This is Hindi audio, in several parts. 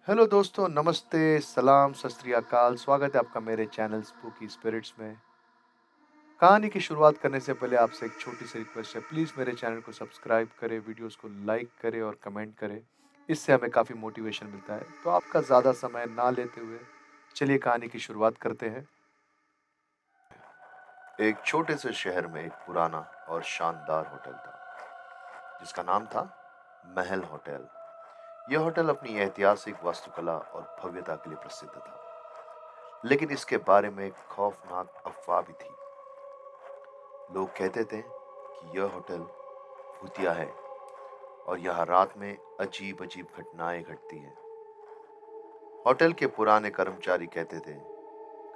हेलो दोस्तों, नमस्ते, सलाम, सत श्री अकाल। स्वागत है आपका मेरे चैनल स्पूकी स्पिरिट्स में। कहानी की शुरुआत करने से पहले आपसे एक छोटी सी रिक्वेस्ट है, प्लीज़ मेरे चैनल को सब्सक्राइब करें, वीडियोस को लाइक करें और कमेंट करें। इससे हमें काफ़ी मोटिवेशन मिलता है। तो आपका ज़्यादा समय ना लेते हुए चलिए कहानी की शुरुआत करते हैं। एक छोटे से शहर में एक पुराना और शानदार होटल था, जिसका नाम था महल होटल। यह होटल अपनी ऐतिहासिक वास्तुकला और भव्यता के लिए प्रसिद्ध था, लेकिन इसके बारे में एक खौफनाक अफवाह भी थी। लोग कहते थे कि यह होटल भूतिया है और यहाँ रात में अजीब अजीब घटनाएं घटती हैं। होटल के पुराने कर्मचारी कहते थे,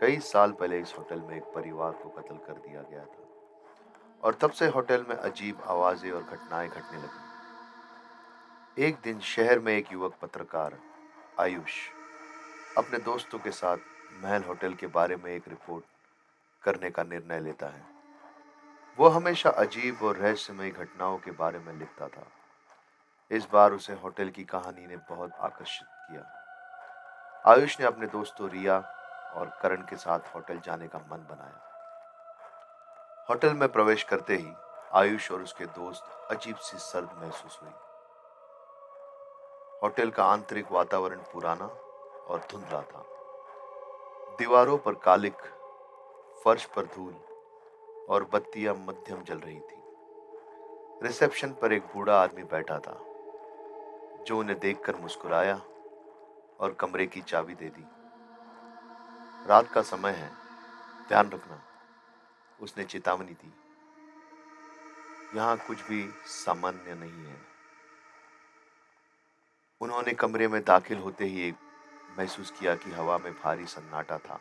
कई साल पहले इस होटल में एक परिवार को कत्ल कर दिया गया था और तब से होटल में अजीब आवाजें और घटनाएं घटने लगी। एक दिन शहर में एक युवक पत्रकार आयुष अपने दोस्तों के साथ महल होटल के बारे में एक रिपोर्ट करने का निर्णय लेता है। वो हमेशा अजीब और रहस्यमय घटनाओं के बारे में लिखता था। इस बार उसे होटल की कहानी ने बहुत आकर्षित किया। आयुष ने अपने दोस्तों रिया और करण के साथ होटल जाने का मन बनाया। होटल में प्रवेश करते ही आयुष और उसके दोस्त अजीब सी सर्द महसूस हुई। होटल का आंतरिक वातावरण पुराना और धुंधला था। दीवारों पर कालिक, फर्श पर धूल और बत्तियां मध्यम जल रही थी। रिसेप्शन पर एक बूढ़ा आदमी बैठा था, जो उन्हें देखकर मुस्कुराया और कमरे की चाबी दे दी। रात का समय है, ध्यान रखना, उसने चेतावनी दी। यहाँ कुछ भी सामान्य नहीं है। उन्होंने कमरे में दाखिल होते ही एक महसूस किया कि हवा में भारी सन्नाटा था।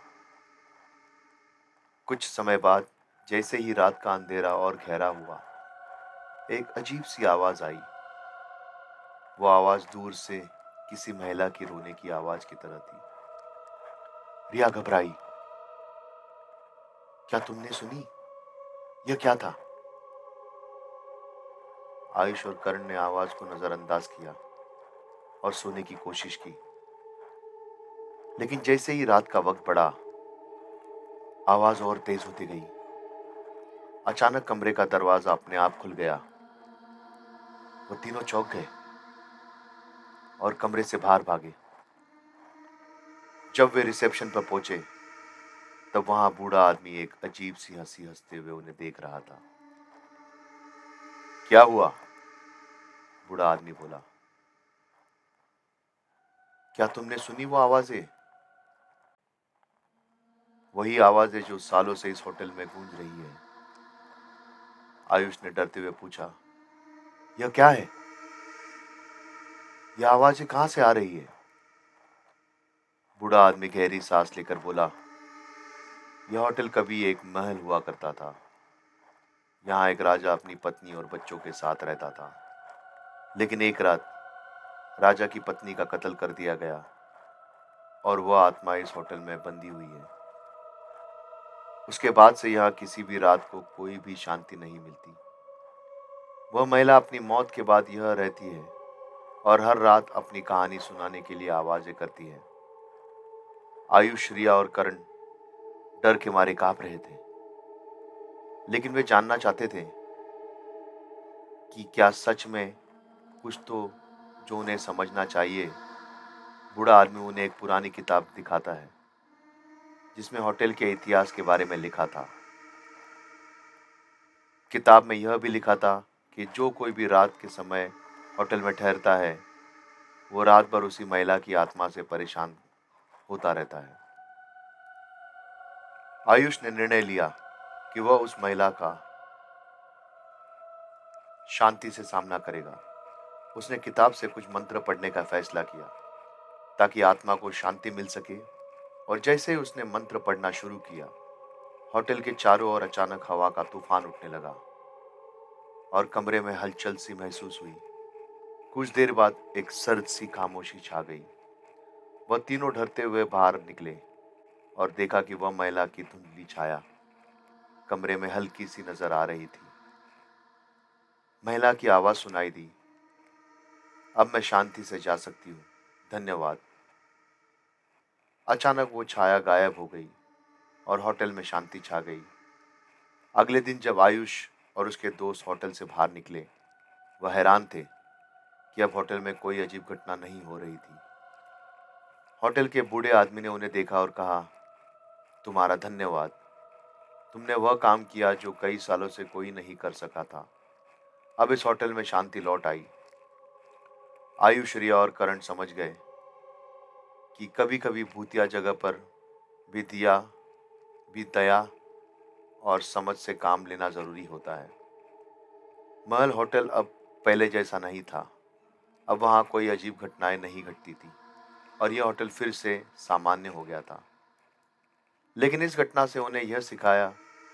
कुछ समय बाद, जैसे ही रात का अंधेरा और गहरा हुआ, एक अजीब सी आवाज आई। वो आवाज दूर से किसी महिला की रोने की आवाज की तरह थी। रिया घबराई। क्या तुमने सुनी? यह क्या था? आयुष और करण ने आवाज को नजरअंदाज किया और सोने की कोशिश की, लेकिन जैसे ही रात का वक्त बढ़ा, आवाज और तेज होती गई। अचानक कमरे का दरवाजा अपने आप खुल गया। वो तीनों चौंक गए और कमरे से बाहर भागे। जब वे रिसेप्शन पर पहुंचे, तब वहां बूढ़ा आदमी एक अजीब सी हंसी हंसते हुए उन्हें देख रहा था। क्या हुआ? बूढ़ा आदमी बोला। क्या तुमने सुनी वो आवाजें? वही आवाजें जो सालों से इस होटल में गूंज रही है। आयुष ने डरते हुए पूछा। यह क्या है? यह आवाजें कहां से आ रही है? बूढ़ा आदमी गहरी सांस लेकर बोला, यह होटल कभी एक महल हुआ करता था। यहाँ एक राजा अपनी पत्नी और बच्चों के साथ रहता था। लेकिन एक रात राजा की पत्नी का कत्ल कर दिया गया और वह आत्मा इस होटल में बंदी हुई है। उसके बाद से यहाँ किसी भी रात को कोई भी शांति नहीं मिलती। वह महिला अपनी मौत के बाद यह रहती है और हर रात अपनी कहानी सुनाने के लिए आवाजें करती है। आयुष, रिया और करण डर के मारे कांप रहे थे, लेकिन वे जानना चाहते थे कि क्या सच में कुछ तो जो उन्हें समझना चाहिए। बूढ़ा आदमी उन्हें एक पुरानी किताब दिखाता है, जिसमें होटल के इतिहास के बारे में लिखा था। किताब में यह भी लिखा था कि जो कोई भी रात के समय होटल में ठहरता है, वो रात भर उसी महिला की आत्मा से परेशान होता रहता है। आयुष ने निर्णय लिया कि वह उस महिला का शांति से सामना करेगा। उसने किताब से कुछ मंत्र पढ़ने का फैसला किया, ताकि आत्मा को शांति मिल सके। और जैसे ही उसने मंत्र पढ़ना शुरू किया, होटल के चारों ओर अचानक हवा का तूफान उठने लगा और कमरे में हलचल सी महसूस हुई। कुछ देर बाद एक सर्द सी खामोशी छा गई। वह तीनों डरते हुए बाहर निकले और देखा कि वह महिला की धुंधली छाया कमरे में हल्की सी नजर आ रही थी। महिला की आवाज सुनाई दी, अब मैं शांति से जा सकती हूँ, धन्यवाद। अचानक वो छाया गायब हो गई और होटल में शांति छा गई। अगले दिन जब आयुष और उसके दोस्त होटल से बाहर निकले, वह हैरान थे कि अब होटल में कोई अजीब घटना नहीं हो रही थी। होटल के बूढ़े आदमी ने उन्हें देखा और कहा, तुम्हारा धन्यवाद। तुमने वह काम किया जो कई सालों से कोई नहीं कर सका था। अब इस होटल में शांति लौट आई। आयुष, रिया और करण समझ गए कि कभी कभी भूतिया जगह पर भी भी दया और समझ से काम लेना जरूरी होता है। महल होटल अब पहले जैसा नहीं था। अब वहाँ कोई अजीब घटनाएं नहीं घटती थी और यह होटल फिर से सामान्य हो गया था। लेकिन इस घटना से उन्हें यह सिखाया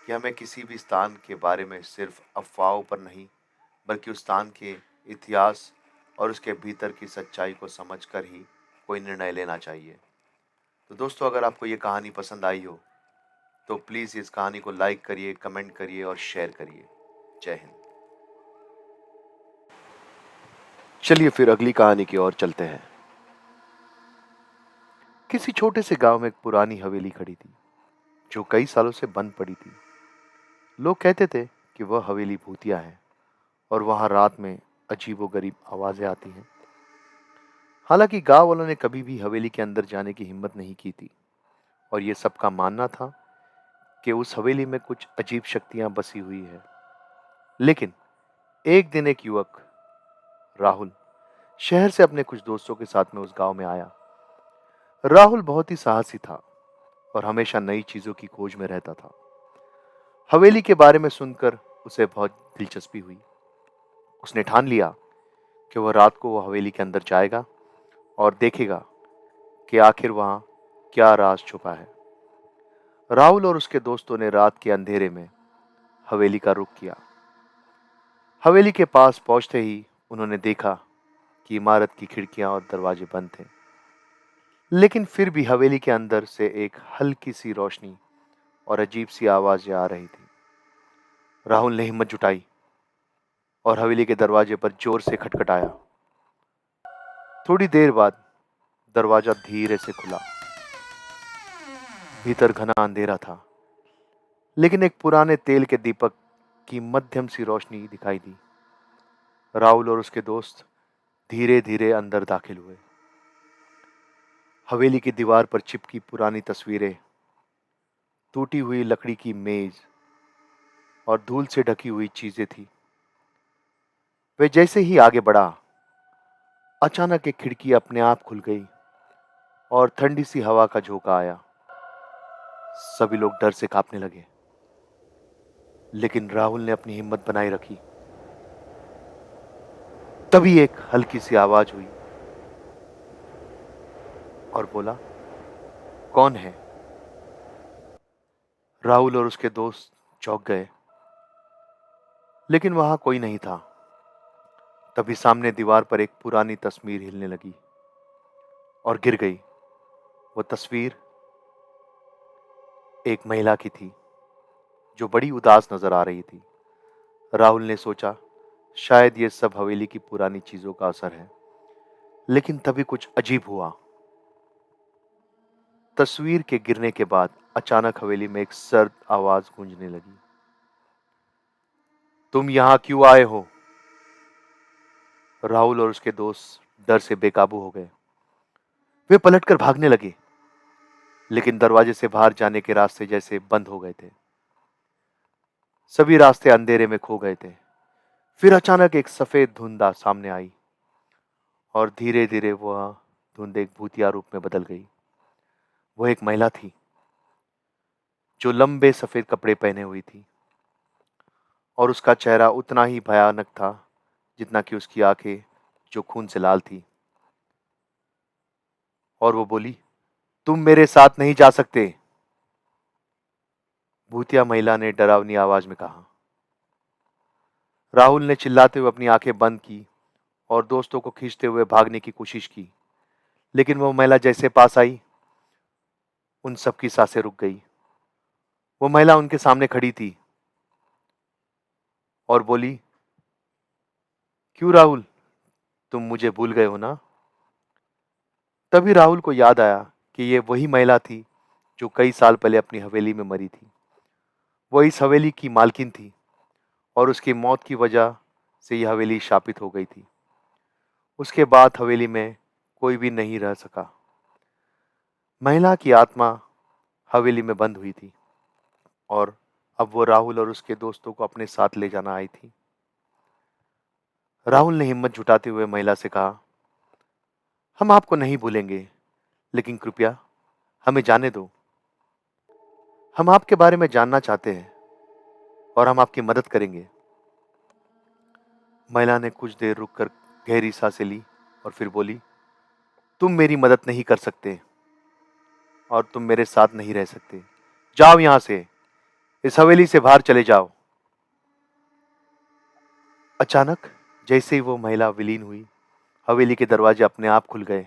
कि हमें किसी भी स्थान के बारे में सिर्फ अफवाहों पर नहीं, बल्कि उस स्थान के इतिहास और उसके भीतर की सच्चाई को समझकर ही कोई निर्णय लेना चाहिए। तो दोस्तों, अगर आपको ये कहानी पसंद आई हो तो प्लीज़ इस कहानी को लाइक करिए, कमेंट करिए और शेयर करिए। जय हिंद। चलिए फिर अगली कहानी की ओर चलते हैं। किसी छोटे से गांव में एक पुरानी हवेली खड़ी थी जो कई सालों से बंद पड़ी थी। लोग कहते थे कि वह हवेली भूतिया है और वहां रात में अजीबोगरीब आवाजें आती हैं। हालांकि गांव वालों ने कभी भी हवेली के अंदर जाने की हिम्मत नहीं की थी और ये सबका मानना था कि उस हवेली में कुछ अजीब शक्तियां बसी हुई है। लेकिन एक दिन एक युवक, राहुल, शहर से अपने कुछ दोस्तों के साथ में उस गांव में आया। राहुल बहुत ही साहसी था और हमेशा नई चीजों की खोज में रहता था। हवेली के बारे में सुनकर उसे बहुत दिलचस्पी हुई। उसने ठान लिया कि वह रात को वह हवेली के अंदर जाएगा और देखेगा कि आखिर वहां क्या राज छुपा है। राहुल और उसके दोस्तों ने रात के अंधेरे में हवेली का रुख किया। हवेली के पास पहुंचते ही उन्होंने देखा कि इमारत की खिड़कियां और दरवाजे बंद थे। लेकिन फिर भी हवेली के अंदर से एक हल्की सी रोशनी और अजीब सी आवाजें आ रही थी। राहुल ने हिम्मत जुटाई और हवेली के दरवाजे पर जोर से खटखटाया। थोड़ी देर बाद दरवाजा धीरे से खुला। भीतर घना अंधेरा था, लेकिन एक पुराने तेल के दीपक की मध्यम सी रोशनी दिखाई दी। राहुल और उसके दोस्त धीरे धीरे अंदर दाखिल हुए। हवेली की दीवार पर चिपकी पुरानी तस्वीरें, टूटी हुई लकड़ी की मेज और धूल से ढकी हुई चीजें थी। वे जैसे ही आगे बढ़ा, अचानक एक खिड़की अपने आप खुल गई और ठंडी सी हवा का झोंका आया। सभी लोग डर से कांपने लगे, लेकिन राहुल ने अपनी हिम्मत बनाए रखी। तभी एक हल्की सी आवाज हुई और बोला, कौन है? राहुल और उसके दोस्त चौंक गए, लेकिन वहां कोई नहीं था। तभी सामने दीवार पर एक पुरानी तस्वीर हिलने लगी और गिर गई। वो तस्वीर एक महिला की थी जो बड़ी उदास नजर आ रही थी। राहुल ने सोचा, शायद ये सब हवेली की पुरानी चीजों का असर है। लेकिन तभी कुछ अजीब हुआ। तस्वीर के गिरने के बाद अचानक हवेली में एक सर्द आवाज गूंजने लगी। तुम यहां क्यों आए हो? राहुल और उसके दोस्त डर से बेकाबू हो गए। वे पलटकर भागने लगे, लेकिन दरवाजे से बाहर जाने के रास्ते जैसे बंद हो गए थे। सभी रास्ते अंधेरे में खो गए थे। फिर अचानक एक सफेद धुंध सामने आई और धीरे धीरे वह धुंध एक भूतिया रूप में बदल गई। वह एक महिला थी जो लंबे सफेद कपड़े पहने हुई थी और उसका चेहरा उतना ही भयानक था जितना कि उसकी आंखें, जो खून से लाल थी। और वो बोली, तुम मेरे साथ नहीं जा सकते। भूतिया महिला ने डरावनी आवाज में कहा। राहुल ने चिल्लाते हुए अपनी आंखें बंद की और दोस्तों को खींचते हुए भागने की कोशिश की। लेकिन वो महिला जैसे पास आई, उन सबकी सांसें रुक गई। वो महिला उनके सामने खड़ी थी और बोली, क्यों राहुल, तुम मुझे भूल गए हो ना? तभी राहुल को याद आया कि ये वही महिला थी जो कई साल पहले अपनी हवेली में मरी थी। वो इस हवेली की मालकिन थी और उसकी मौत की वजह से यह हवेली शापित हो गई थी। उसके बाद हवेली में कोई भी नहीं रह सका। महिला की आत्मा हवेली में बंद हुई थी और अब वो राहुल और उसके दोस्तों को अपने साथ ले जाना आई थी। राहुल ने हिम्मत जुटाते हुए महिला से कहा, हम आपको नहीं भूलेंगे, लेकिन कृपया हमें जाने दो। हम आपके बारे में जानना चाहते हैं और हम आपकी मदद करेंगे। महिला ने कुछ देर रुककर गहरी सांसें ली और फिर बोली, तुम मेरी मदद नहीं कर सकते और तुम मेरे साथ नहीं रह सकते। जाओ यहां से, इस हवेली से बाहर चले जाओ। अचानक जैसे ही वो महिला विलीन हुई, हवेली के दरवाजे अपने आप खुल गए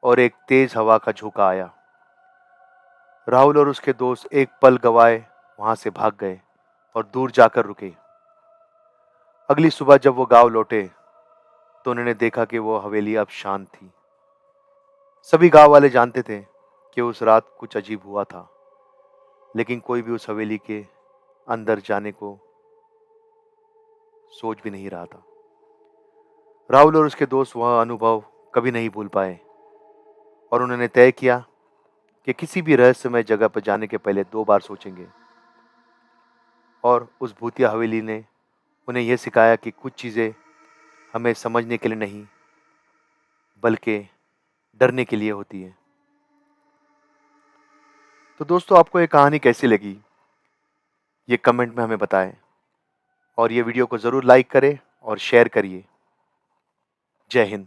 और एक तेज हवा का झोंका आया। राहुल और उसके दोस्त एक पल गवाए वहां से भाग गए और दूर जाकर रुके। अगली सुबह जब वो गांव लौटे तो उन्होंने देखा कि वो हवेली अब शांत थी। सभी गांव वाले जानते थे कि उस रात कुछ अजीब हुआ था, लेकिन कोई भी उस हवेली के अंदर जाने को सोच भी नहीं रहा था। राहुल और उसके दोस्त वह अनुभव कभी नहीं भूल पाए और उन्होंने तय किया कि किसी भी रहस्यमय जगह पर जाने के पहले 2 बार सोचेंगे। और उस भूतिया हवेली ने उन्हें यह सिखाया कि कुछ चीज़ें हमें समझने के लिए नहीं, बल्कि डरने के लिए होती है। तो दोस्तों, आपको ये कहानी कैसी लगी, ये कमेंट में हमें बताएं और ये वीडियो को ज़रूर लाइक करें और शेयर करिए। जय हिंद।